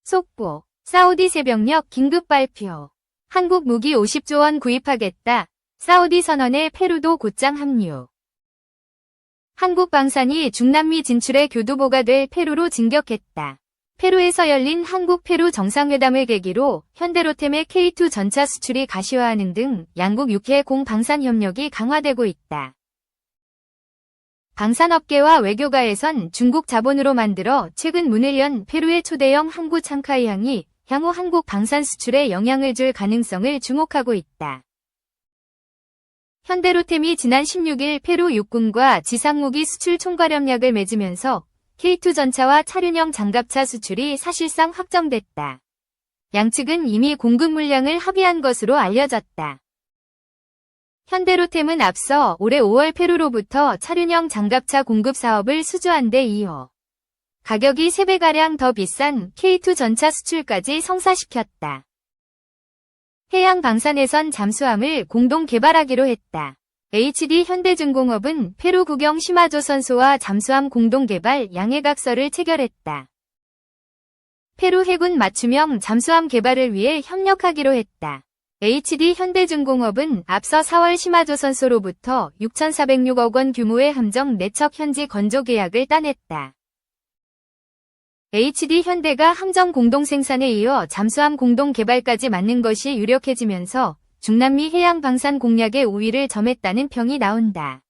속보. 사우디 새벽녘 긴급 발표. 한국 무기 50조 원 구입하겠다. 사우디 선언에 페루도 곧장 합류. 한국 방산이 중남미 진출의 교두보가 될 페루로 진격했다. 페루에서 열린 한국-페루 정상회담을 계기로 현대로템의 K2 전차 수출이 가시화하는 등 양국 6회 공방산 협력이 강화되고 있다. 방산업계와 외교가에선 중국 자본으로 만들어 최근 문을 연 페루의 초대형 항구 창카이항이 향후 한국 방산 수출에 영향을 줄 가능성을 주목하고 있다. 현대로템이 지난 16일 페루 육군과 지상무기 수출 총괄협약을 맺으면서 K2 전차와 차륜형 장갑차 수출이 사실상 확정됐다. 양측은 이미 공급 물량을 합의한 것으로 알려졌다. 현대로템은 앞서 올해 5월 페루로부터 차륜형 장갑차 공급 사업을 수주한 데 이어 가격이 3배가량 더 비싼 K2 전차 수출까지 성사시켰다. 해양 방산에선 잠수함을 공동 개발하기로 했다. HD 현대중공업은 페루 국영 시마조선소와 잠수함 공동 개발 양해각서를 체결했다. 페루 해군 맞춤형 잠수함 개발을 위해 협력하기로 했다. HD 현대중공업은 앞서 4월 시마조선소로부터 6,406억 원 규모의 함정 4척 현지 건조 계약을 따냈다. HD 현대가 함정 공동 생산에 이어 잠수함 공동 개발까지 맡는 것이 유력해지면서 중남미 해양 방산 공략의 우위를 점했다는 평이 나온다.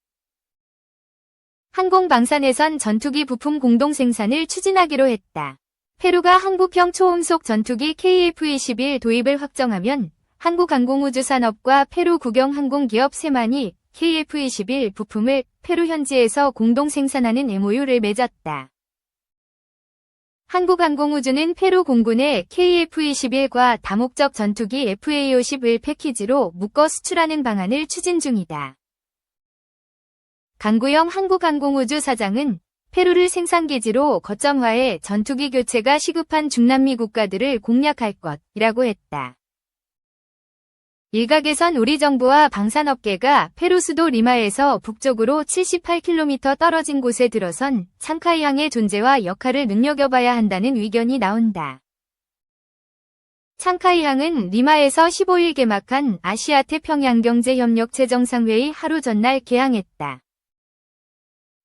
항공방산에선 전투기 부품 공동 생산을 추진하기로 했다. 페루가 한국형 초음속 전투기 KF-21 도입을 확정하면 한국항공우주산업과 페루 국영 항공기업 세만이 KF-21 부품을 페루 현지에서 공동 생산하는 MOU를 맺었다. 한국항공우주는 페루 공군의 KF-21과 다목적 전투기 FA-50을 패키지로 묶어 수출하는 방안을 추진 중이다. 강구영 한국항공우주 사장은 페루를 생산기지로 거점화해 전투기 교체가 시급한 중남미 국가들을 공략할 것이라고 했다. 일각에선 우리 정부와 방산업계가 페루 수도 리마에서 북쪽으로 78km 떨어진 곳에 들어선 창카이항의 존재와 역할을 눈여겨봐야 한다는 의견이 나온다. 창카이항은 리마에서 15일 개막한 아시아태평양경제협력체 정상회의 하루 전날 개항했다.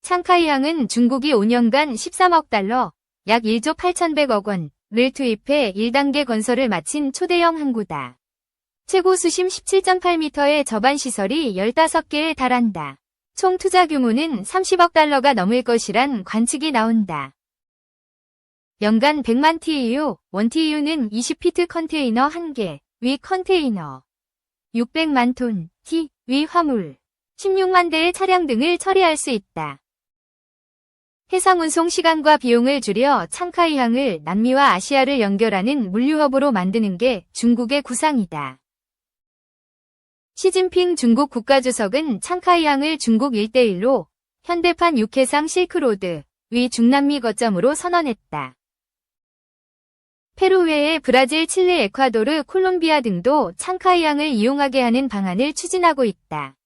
창카이항은 중국이 5년간 13억 달러, 약 1조 8,100억 원을 투입해 1단계 건설을 마친 초대형 항구다. 최고 수심 17.8m의 접안 시설이 15개에 달한다. 총 투자 규모는 30억 달러가 넘을 것이란 관측이 나온다. 연간 100만 TEU, 1TEU는 20피트 컨테이너 1개, 위 컨테이너 600만 톤, 위 화물 16만 대의 차량 등을 처리할 수 있다. 해상 운송 시간과 비용을 줄여 창카이항을 남미와 아시아를 연결하는 물류허브로 만드는 게 중국의 구상이다. 시진핑 중국 국가주석은 창카이항을 중국 1:1로 현대판 육해상 실크로드, 위 중남미 거점으로 선언했다. 페루 외에 브라질, 칠레, 에콰도르, 콜롬비아 등도 창카이항을 이용하게 하는 방안을 추진하고 있다.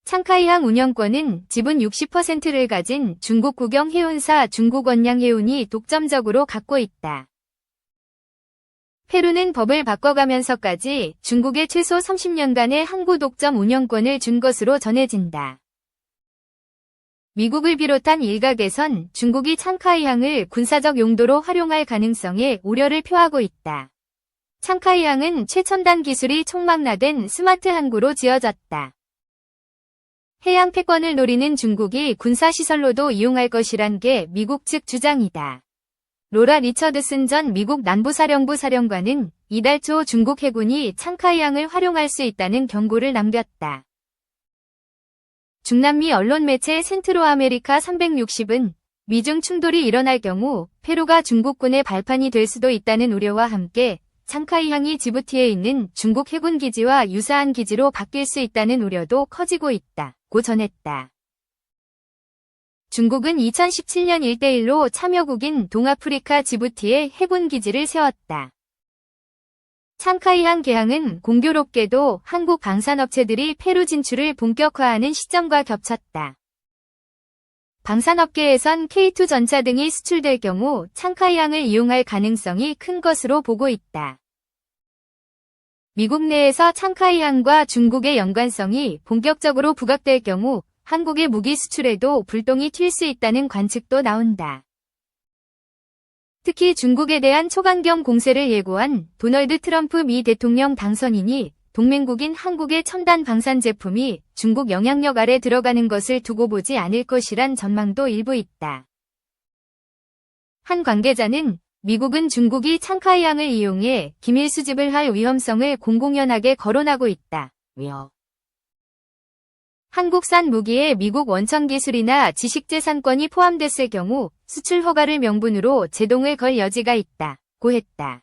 창카이항 운영권은 지분 60%를 가진 중국 국영 해운사 중국원양해운이 독점적으로 갖고 있다. 페루는 법을 바꿔가면서까지 중국에 최소 30년간의 항구 독점 운영권을 준 것으로 전해진다. 미국을 비롯한 일각에선 중국이 창카이항을 군사적 용도로 활용할 가능성에 우려를 표하고 있다. 창카이항은 최첨단 기술이 총망라된 스마트 항구로 지어졌다. 해양 패권을 노리는 중국이 군사시설로도 이용할 것이란 게 미국 측 주장이다. 로라 리처드슨 전 미국 남부사령부 사령관은 이달 초 중국 해군이 창카이항을 활용할 수 있다는 경고를 남겼다. 중남미 언론 매체 센트로 아메리카 360은 미중 충돌이 일어날 경우 페루가 중국군의 발판이 될 수도 있다는 우려와 함께 창카이항이 지부티에 있는 중국 해군 기지와 유사한 기지로 바뀔 수 있다는 우려도 커지고 있다고 전했다. 중국은 2017년 1:1로 참여국인 동아프리카 지부티에 해군 기지를 세웠다. 창카이항 개항은 공교롭게도 한국 방산업체들이 페루 진출을 본격화하는 시점과 겹쳤다. 방산업계에선 K2 전차 등이 수출될 경우 창카이항을 이용할 가능성이 큰 것으로 보고 있다. 미국 내에서 창카이항과 중국의 연관성이 본격적으로 부각될 경우 한국의 무기 수출에도 불똥이 튈 수 있다는 관측도 나온다. 특히 중국에 대한 초강경 공세를 예고한 도널드 트럼프 미 대통령 당선인이 동맹국인 한국의 첨단 방산 제품이 중국 영향력 아래 들어가는 것을 두고 보지 않을 것이란 전망도 일부 있다. 한 관계자는 미국은 중국이 창카이항을 이용해 기밀 수집을 할 위험성을 공공연하게 거론하고 있다며 한국산 무기에 미국 원천 기술이나 지식재산권이 포함됐을 경우 수출 허가를 명분으로 제동을 걸 여지가 있다고 했다.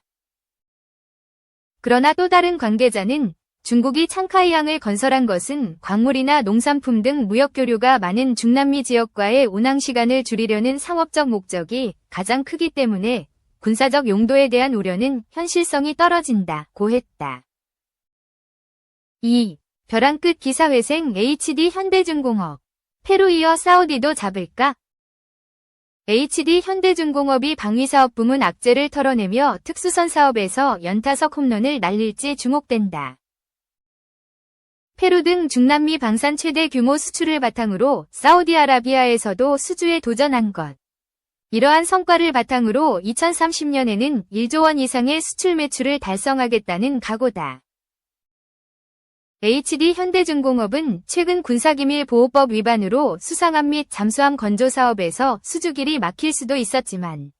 그러나 또 다른 관계자는 중국이 창카이항을 건설한 것은 광물이나 농산품 등 무역 교류가 많은 중남미 지역과의 운항 시간을 줄이려는 상업적 목적이 가장 크기 때문에 군사적 용도에 대한 우려는 현실성이 떨어진다고 했다. 2. 벼랑 끝 기사회생 HD 현대중공업. 페루 이어 사우디도 잡을까? HD 현대중공업이 방위사업 부문 악재를 털어내며 특수선 사업에서 연타석 홈런을 날릴지 주목된다. 페루 등 중남미 방산 최대 규모 수출을 바탕으로 사우디아라비아에서도 수주에 도전한 것. 이러한 성과를 바탕으로 2030년에는 1조 원 이상의 수출 매출을 달성하겠다는 각오다. HD 현대중공업은 최근 군사기밀보호법 위반으로 수상함 및 잠수함 건조 사업에서 수주길이 막힐 수도 있었지만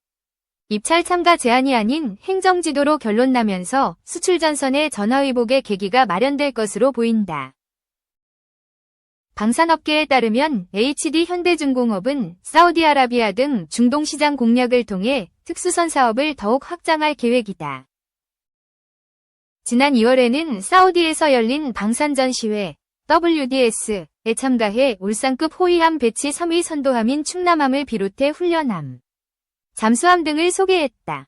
입찰 참가 제한이 아닌 행정지도로 결론 나면서 수출 전선의 전화위복의 계기가 마련될 것으로 보인다. 방산업계에 따르면 HD 현대중공업은 사우디아라비아 등 중동 시장 공략을 통해 특수선 사업을 더욱 확장할 계획이다. 지난 2월에는 사우디에서 열린 방산 전시회 WDS에 참가해 울산급 호위함 배치 3위 선도함인 충남함을 비롯해 훈련함, 잠수함 등을 소개했다.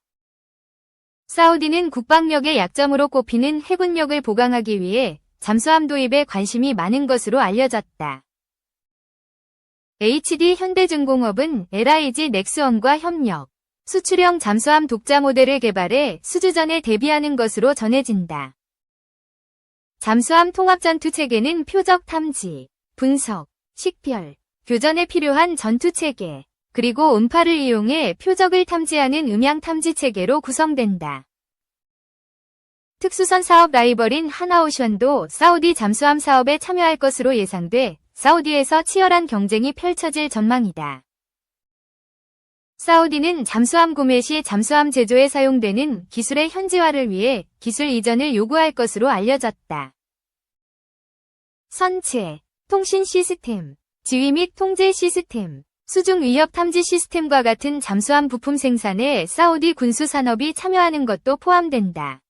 사우디는 국방력의 약점으로 꼽히는 해군력을 보강하기 위해 잠수함 도입에 관심이 많은 것으로 알려졌다. HD 현대중공업은 LIG 넥스원과 협력, 수출형 잠수함 독자 모델을 개발해 수주전에 대비하는 것으로 전해진다. 잠수함 통합전투 체계는 표적 탐지, 분석, 식별, 교전에 필요한 전투 체계, 그리고 음파를 이용해 표적을 탐지하는 음향 탐지 체계로 구성된다. 특수선 사업 라이벌인 하나오션도 사우디 잠수함 사업에 참여할 것으로 예상돼 사우디에서 치열한 경쟁이 펼쳐질 전망이다. 사우디는 잠수함 구매 시 잠수함 제조에 사용되는 기술의 현지화를 위해 기술 이전을 요구할 것으로 알려졌다. 선체, 통신 시스템, 지휘 및 통제 시스템, 수중 위협 탐지 시스템과 같은 잠수함 부품 생산에 사우디 군수 산업이 참여하는 것도 포함된다.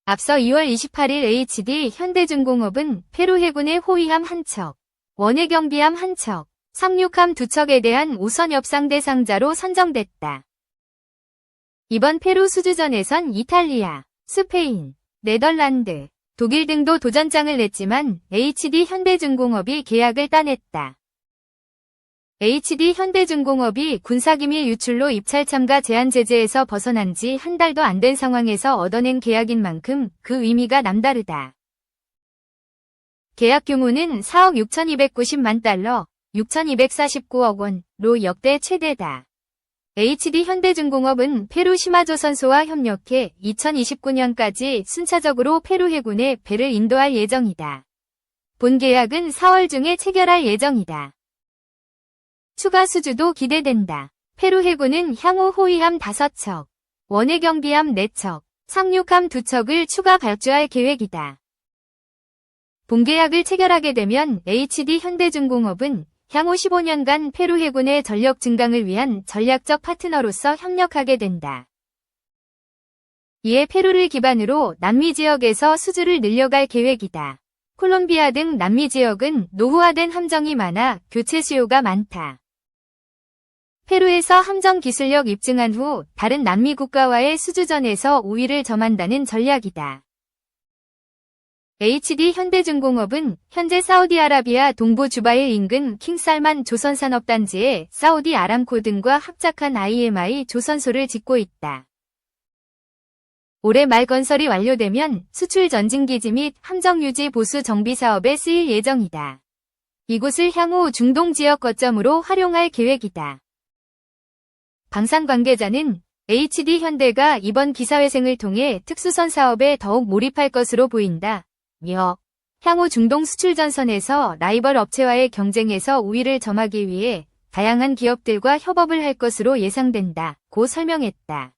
앞서 2월 28일 HD 현대중공업은 페루 해군의 호위함 1척, 원해 경비함 1척, 상륙함 2척에 대한 우선 협상 대상자로 선정됐다. 이번 페루 수주전에선 이탈리아, 스페인, 네덜란드, 독일 등도 도전장을 냈지만 HD 현대중공업이 계약을 따냈다. HD 현대중공업이 군사기밀 유출로 입찰 참가 제한 제재에서 벗어난 지 한 달도 안 된 상황에서 얻어낸 계약인 만큼 그 의미가 남다르다. 계약 규모는 4억 6,290만 달러, 6,249억 원로 역대 최대다. HD 현대중공업은 페루 시마조선소와 협력해 2029년까지 순차적으로 페루 해군에 배를 인도할 예정이다. 본 계약은 4월 중에 체결할 예정이다. 추가 수주도 기대된다. 페루 해군은 향후 호위함 5척, 원해 경비함 4척, 상륙함 2척을 추가 발주할 계획이다. 본계약을 체결하게 되면 HD 현대중공업은 향후 15년간 페루 해군의 전력 증강을 위한 전략적 파트너로서 협력하게 된다. 이에 페루를 기반으로 남미 지역에서 수주를 늘려갈 계획이다. 콜롬비아 등 남미 지역은 노후화된 함정이 많아 교체 수요가 많다. 페루에서 함정 기술력 입증한 후 다른 남미 국가와의 수주전에서 우위를 점한다는 전략이다. HD 현대중공업은 현재 사우디아라비아 동부 주바일 인근 킹살만 조선산업단지에 사우디 아람코 등과 합작한 IMI 조선소를 짓고 있다. 올해 말 건설이 완료되면 수출 전진기지 및 함정 유지 보수 정비 사업에 쓰일 예정이다. 이곳을 향후 중동 지역 거점으로 활용할 계획이다. 방산 관계자는 HD 현대가 이번 기사회생을 통해 특수선 사업에 더욱 몰입할 것으로 보인다. 며 향후 중동 수출 전선에서 라이벌 업체와의 경쟁에서 우위를 점하기 위해 다양한 기업들과 협업을 할 것으로 예상된다. 고 설명했다.